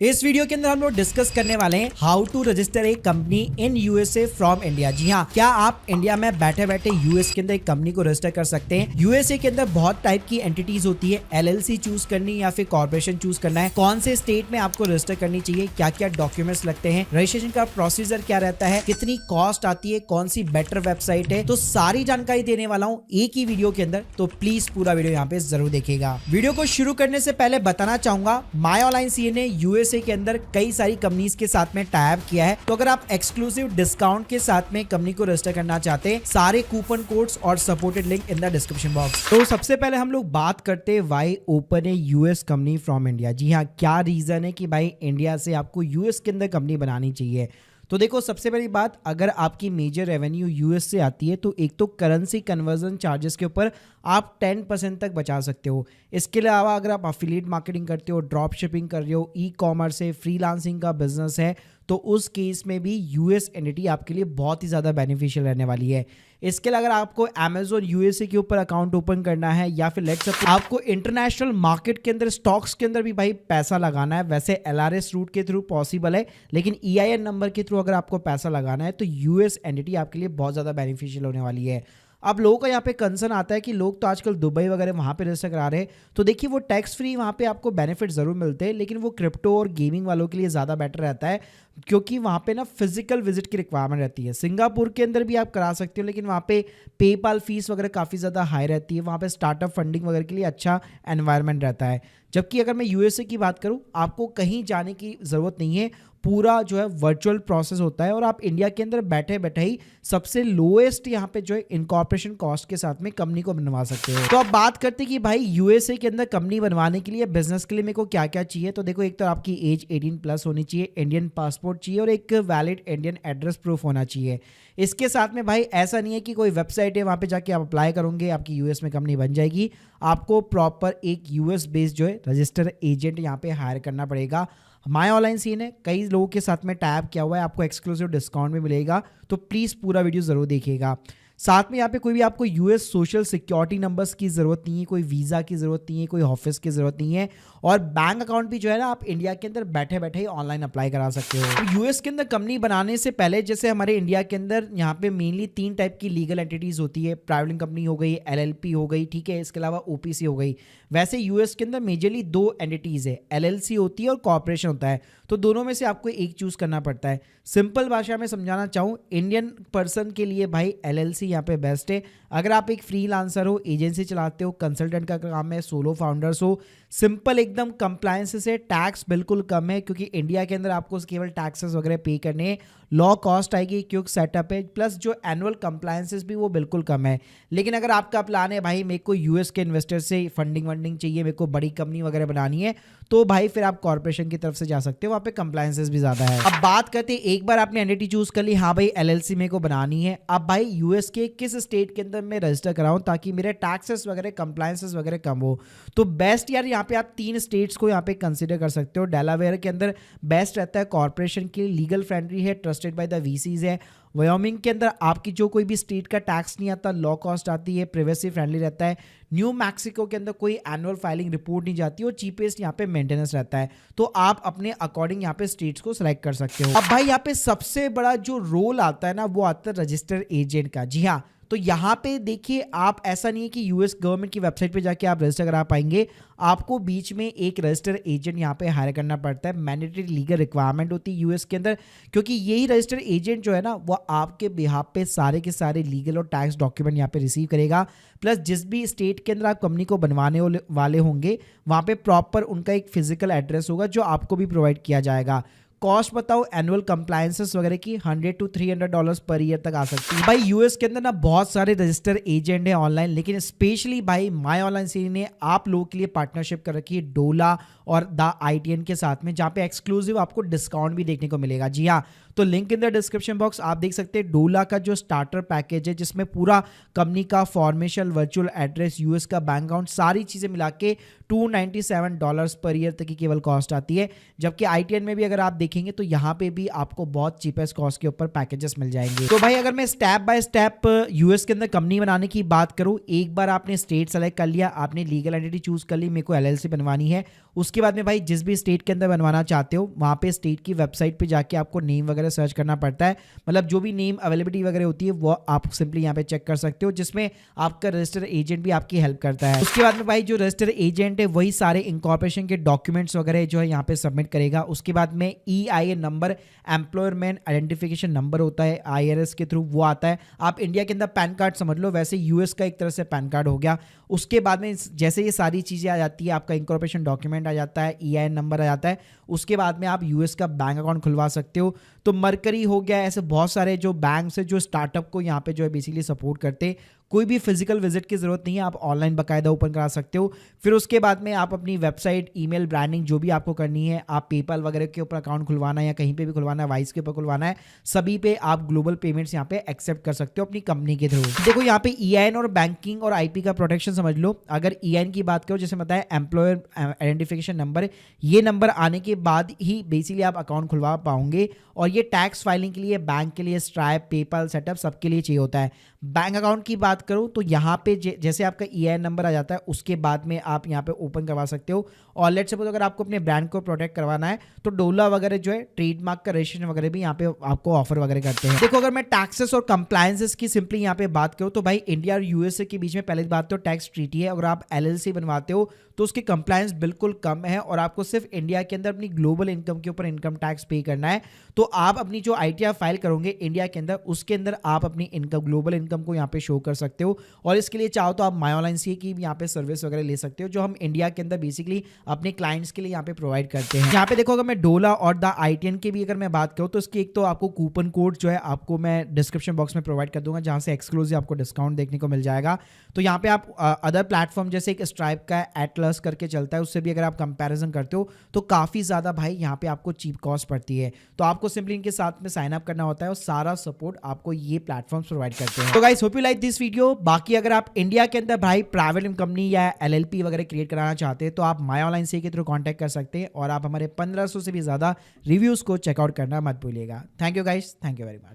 इस वीडियो के अंदर हम लोग डिस्कस करने वाले हैं how to register a company in USA from India. जी हाँ, क्या आप इंडिया में बैठे बैठे यूएस के अंदर एक कंपनी को रजिस्टर कर सकते हैं। यूएसए के अंदर बहुत टाइप की एंटिटीज होती है, एलएलसी चूज करनी या फिर कॉर्पोरेशन चूज करना है, कौन से स्टेट में आपको रजिस्टर करनी चाहिए, क्या क्या डॉक्यूमेंट्स लगते हैं, रजिस्ट्रेशन का प्रोसीजर क्या रहता है, कितनी कॉस्ट आती है, कौन सी बेटर वेबसाइट है, तो सारी जानकारी देने वाला हूँ एक ही वीडियो के अंदर। तो प्लीज पूरा वीडियो यहाँ पे जरूर देखिएगा। वीडियो को शुरू करने से पहले बताना चाहूंगा माई ऑनलाइन सीए ने यूएसए के अंदर कई सारी कंपनीज के साथ में टाई अप किया है। तो अगर आप एक्सक्लूसिव डिस्काउंट के साथ में कंपनी को रजिस्टर करना चाहते हैं, सारे कूपन कोड्स और supported link in the description box. तो सबसे पहले हम लोग बात करते हैं why open a US company from India. जी हाँ, क्या रीजन है कि भाई इंडिया से आपको यूएस के अंदर कंपनी बनानी चाहिए। तो देखो, सबसे पहली बात, अगर आपकी मेजर रेवेन्यू यूएस से आती है तो एक तो करेंसी कन्वर्जन चार्जेस के ऊपर आप 10% तक बचा सकते हो। इसके अलावा अगर आप अफिलिएट मार्केटिंग करते हो, ड्रॉप शिपिंग कर रहे हो, ई कॉमर्स है, फ्रीलांसिंग का बिजनेस है, तो उस केस में भी यूएस एंटिटी आपके लिए बहुत ही ज़्यादा बेनिफिशियल रहने वाली है। इसके अलावा अगर आपको अमेजोन यूएसए के ऊपर अकाउंट ओपन करना है या फिर लेट्स सपोज आपको इंटरनेशनल मार्केट के अंदर स्टॉक्स के अंदर भी भाई पैसा लगाना है, वैसे एलआरएस रूट के थ्रू पॉसिबल है, लेकिन ईआईएन नंबर के थ्रू अगर आपको पैसा लगाना है तो यूएस एंटिटी आपके लिए बहुत ज़्यादा बेनिफिशियल होने वाली है। अब लोगों का यहाँ पे कंसर्न आता है कि लोग तो आजकल दुबई वगैरह वहाँ पे रजिस्टर करा रहे हैं, तो देखिए वो टैक्स फ्री वहाँ पे आपको बेनिफिट ज़रूर मिलते हैं, लेकिन वो क्रिप्टो और गेमिंग वालों के लिए ज़्यादा बेटर रहता है, क्योंकि वहाँ पे ना फिजिकल विजिट की रिक्वायरमेंट रहती है। सिंगापुर के अंदर भी आप करा सकते हो, लेकिन वहाँ पे पेपाल फीस वगैरह काफ़ी ज़्यादा हाई रहती है, वहाँ पे स्टार्टअप फंडिंग वगैरह के लिए अच्छा एनवायरनमेंट रहता है। जबकि अगर मैं यूएसए की बात करूँ, आपको कहीं जाने की ज़रूरत नहीं है, पूरा जो है वर्चुअल प्रोसेस होता है और आप इंडिया के अंदर बैठे बैठे ही सबसे लोएस्ट यहाँ पे जो है इनकॉर्पोरेशन कॉस्ट के साथ में कंपनी को बनवा सकते हो। तो अब बात करते हैं कि भाई यूएसए के अंदर कंपनी बनवाने के लिए, बिजनेस के लिए मेरे को क्या क्या चाहिए। तो देखो, एक तो आपकी एज 18+ होनी चाहिए, इंडियन पासपोर्ट चाहिए और एक वैलिड इंडियन एड्रेस प्रूफ होना चाहिए। इसके साथ में भाई ऐसा नहीं है कि कोई वेबसाइट है वहाँ पे जाके आप अप्लाई करोगे आपकी यूएस में कंपनी बन जाएगी। आपको प्रॉपर एक यूएस बेस्ड जो है रजिस्टर एजेंट यहाँ पे हायर करना पड़ेगा। माई ऑनलाइन सीन है, कई लोगों के साथ में टैप किया हुआ है, आपको एक्सक्लूसिव डिस्काउंट भी मिलेगा, तो प्लीज़ पूरा वीडियो ज़रूर देखिएगा। साथ में यहाँ पे कोई भी आपको यूएस सोशल सिक्योरिटी नंबर्स की ज़रूरत नहीं है, कोई वीज़ा की ज़रूरत नहीं है, कोई ऑफिस की ज़रूरत नहीं है, और बैंक अकाउंट भी जो है ना आप इंडिया के अंदर बैठे बैठे ही ऑनलाइन अप्लाई करा सकते हो। तो यूएस के अंदर कंपनी बनाने से पहले, जैसे हमारे इंडिया के अंदर यहाँ पे मेनली 3 टाइप की लीगल एंटिटीज़ होती है, प्राइवेट कंपनी हो गई, एलएलपी हो गई, ठीक है, इसके अलावा ओपीसी हो गई। वैसे यूएस के अंदर मेजरली 2 एंटिटीज़ है, एलएलसी होती है और कॉर्पोरेशन होता है, तो दोनों में से आपको एक चूज़ करना पड़ता है। सिंपल भाषा में समझाना चाहूँ, इंडियन पर्सन के लिए भाई एलएलसी यहाँ पे बेस्ट है। अगर आप एक फ्रीलांसर हो, एजेंसी चलाते हो, कंसल्टेंट का काम है, सोलो फाउंडर्स हो, सिंपल एकदम कंप्लायंस से, टैक्स बिल्कुल कम है, क्योंकि इंडिया के अंदर आपको केवल टैक्सेस वगैरह पे करने हैं, लॉ कॉस्ट आएगी, क्योंकि सेटअप है, प्लस जो एनुअल कंप्लायंसेस भी वो बिल्कुल कम है। लेकिन अगर आपका प्लान है भाई मेरे को यूएस के इन्वेस्टर से फंडिंग वंडिंग चाहिए, मेरे को बड़ी कंपनी वगैरह बनानी है, तो भाई फिर आप कॉर्पोरेशन की तरफ से जा सकते हो, वहाँ पे कंप्लायंसेस भी ज़्यादा है। अब बात करते हैं, एक बार आपने एंटिटी चूज कर ली, हाँ भाई एलएलसी मेरे को बनानी है, अब भाई यूएस के किस स्टेट के अंदर मैं रजिस्टर कराऊँ ताकि मेरे टैक्सेस वगैरह कंप्लायंसेस वगैरह कम हो। तो बेस्ट यार यहाँ पे आप 3 स्टेट्स को यहाँ पे कंसिडर कर सकते हो। डेलावेयर के अंदर बेस्ट रहता है कॉर्पोरेशन के लिए, लीगल फ्रेंडली है, ट्रस्टेड बाय द वीसीज है। वायोमिंग के अंदर आपकी जो कोई भी स्टेट का टैक्स नहीं आता, लॉ कॉस्ट आती है, प्राइवेसी फ्रेंडली रहता है। न्यू मैक्सिको के अंदर कोई एनुअल फाइलिंग रिपोर्ट नहीं जाती और चीपेस्ट यहाँ पे मेंटेनेंस रहता है। तो आप अपने अकॉर्डिंग यहाँ पे स्टेट्स को सिलेक्ट कर सकते हो। अब भाई यहाँ पे सबसे बड़ा जो रोल आता है ना, वो आता है रजिस्टर एजेंट का। जी हाँ, तो यहाँ पे देखिए, आप ऐसा नहीं है कि यूएस गवर्नमेंट की वेबसाइट पे जाके आप रजिस्टर करा पाएंगे, आपको बीच में एक रजिस्टर एजेंट यहाँ पे हायर करना पड़ता है। मैंडेटरी लीगल रिक्वायरमेंट होती है यूएस के अंदर, क्योंकि यही रजिस्टर एजेंट जो है ना, वो आपके बिहाफ पे सारे के सारे लीगल और टैक्स डॉक्यूमेंट यहाँ पे रिसीव करेगा। प्लस जिस भी स्टेट के अंदर आप कंपनी को बनवाने वाले होंगे, वहाँ पे प्रॉपर उनका एक फिजिकल एड्रेस होगा जो आपको भी प्रोवाइड किया जाएगा। कॉस्ट बताओ एनुअल कंप्लायंसेस वगैरह की $100 to $300 पर ईयर तक आ सकती है। भाई यूएस के अंदर ना बहुत सारे रजिस्टर एजेंट है ऑनलाइन, लेकिन स्पेशली भाई माई ऑनलाइन सीरीज ने आप लोगों के लिए पार्टनरशिप कर रखी है डोला और द आईटीएन के साथ में, जहाँ पे एक्सक्लूसिव आपको डिस्काउंट भी देखने को मिलेगा। जी हाँ, तो link in the description box आप देख सकते हैं डोला का जो स्टार्टर पैकेज है, जिसमें पूरा कंपनी का फॉर्मेशन, वर्चुअल एड्रेस, यूएस का बैंक अकाउंट, सारी चीज़ें मिला के $297 पर ईयर तक की केवल कॉस्ट आती है। जबकि आईटीएन में भी अगर आप देखेंगे तो यहाँ पे भी आपको बहुत चीपेस्ट कॉस्ट के ऊपर पैकेजेस मिल जाएंगे। तो भाई अगर मैं स्टेप बाय स्टेप यूएस के अंदर कंपनी बनाने की बात करूँ, एक बार आपने स्टेट सेलेक्ट कर लिया, आपने लीगल एंटिटी चूज कर ली, मेरे को एलएलसी बनवानी है, उसके बाद में भाई जिस भी स्टेट के अंदर बनवाना चाहते हो वहाँ पे स्टेट की वेबसाइट पे जाके आपको नेम वगैरह सर्च करना पड़ता है, मतलब जो भी नेम अवेलेबिलिटी वगैरह होती है वो आप सिंपली यहाँ पे चेक कर सकते हो, जिसमें आपका रजिस्टर एजेंट भी आपकी हेल्प करता है। उसके बाद में भाई जो रजिस्टर एजेंट है वही सारे इनकॉर्पोरेशन के डॉक्यूमेंट्स वगैरह जो है यहाँ पे सबमिट करेगा। उसके बाद में EIN number, employment identification number होता है IRS के थ्रू, वो आता है। आप इंडिया के अंदर पैन कार्ड समझ लो, वैसे US का एक तरह से पैन कार्ड हो गया। उसके बाद में जैसे ये सारी चीज़ें आ जाती है, आपका इनकॉर्पोरेशन डॉक्यूमेंट आ जाता है, EIN नंबर आ जाता है, उसके बाद में आप US का बैंक अकाउंट खुलवा सकते हो। तो मरकरी हो गया, ऐसे बहुत सारे जो बैंक्स है जो स्टार्टअप को यहाँ पे जो है बेसिकली सपोर्ट करते। कोई भी फिजिकल विजिट की जरूरत नहीं है, आप ऑनलाइन बाकायदा ओपन करा सकते हो। फिर उसके बाद में आप अपनी वेबसाइट, ईमेल ब्रांडिंग जो भी आपको करनी है, आप पेपल वगैरह के ऊपर अकाउंट खुलवाना है या कहीं पे भी खुलवाना है, वाइस के ऊपर खुलवाना है, सभी पे आप ग्लोबल पेमेंट्स यहाँ पे एक्सेप्ट कर सकते हो अपनी कंपनी के थ्रू। देखो यहाँ पे EIN और बैंकिंग और IP का प्रोटेक्शन समझ लो। अगर EIN की बात करो, जैसे बताया एम्प्लॉयर आइडेंटिफिकेशन नंबर, ये नंबर आने के बाद ही बेसिकली आप अकाउंट खुलवा पाओगे। और ये टैक्स फाइलिंग के लिए, बैंक के लिए, स्ट्राइप, पेपल सेटअप सबके लिए चाहिए होता है। बैंक अकाउंट की बात करूं तो यहाँ पे जैसे आपका EIN नंबर आ जाता है उसके बाद में आप यहाँ पे ओपन करवा सकते हो। और लेट्स सपोज अगर आपको अपने ब्रांड को प्रोटेक्ट करवाना है तो डोला वगैरह जो है ट्रेडमार्क का रजिस्ट्रेशन वगैरह भी यहाँ पे आपको ऑफर वगैरह करते हैं। देखो अगर मैं टैक्सेस और कंप्लायंसेस की सिंपली यहाँ पे बात करूँ तो भाई इंडिया और USA के बीच में पहले बात तो टैक्स ट्रीटी है। अगर आप LLC बनवाते हो तो उसकी कंप्लायंस बिल्कुल कम है और आपको सिर्फ इंडिया के अंदर अपनी ग्लोबल इनकम के ऊपर इनकम टैक्स पे करना है। तो आप अपनी जो ITR फाइल करोगे इंडिया के अंदर, उसके अंदर आप अपनी इनकम, ग्लोबल इनकम को यहाँ पे शो कर सकते हो। और इसके लिए चाहो तो आप MyOnlineCA की भी यहाँ पे सर्विस वगैरह ले सकते हो, जो हम इंडिया के अंदर बेसिकली अपने क्लाइंट्स के लिए यहाँ पे प्रोवाइड करते हैं। यहाँ पे देखो अगर मैं डोला और द ITN की भी अगर मैं बात करूँ तो इसकी एक तो आपको कूपन कोड जो है आपको मैं डिस्क्रिप्शन बॉक्स में प्रोवाइड कर दूंगा, जहाँ से एक्सक्लूसिव आपको डिस्काउंट देखने को मिल जाएगा। तो यहाँ पे आप अदर प्लेटफॉर्म जैसे एक स्ट्राइप का एटलस करके चलता है, उससे भी अगर आप कंपैरिजन करते हो तो काफ़ी ज़्यादा भाई यहाँ पे आपको चीप कॉस्ट पड़ती है। तो आपको सिंपली इनके साथ में साइन अप करना होता है और सारा सपोर्ट आपको ये प्लेटफॉर्म्स प्रोवाइड करते हैं। तो guys hope you like this video. बाकी अगर आप इंडिया के अंदर भाई प्राइवेट कंपनी या LLP वगैरह क्रिएट कराना चाहते हैं तो आप MyOnlineCA के थ्रू कॉन्टैक्ट कर सकते हैं और आप हमारे 1500 से भी ज़्यादा रिव्यूज़ को चेकआउट करना मत भूलिएगा। Thank you guys, thank you very much.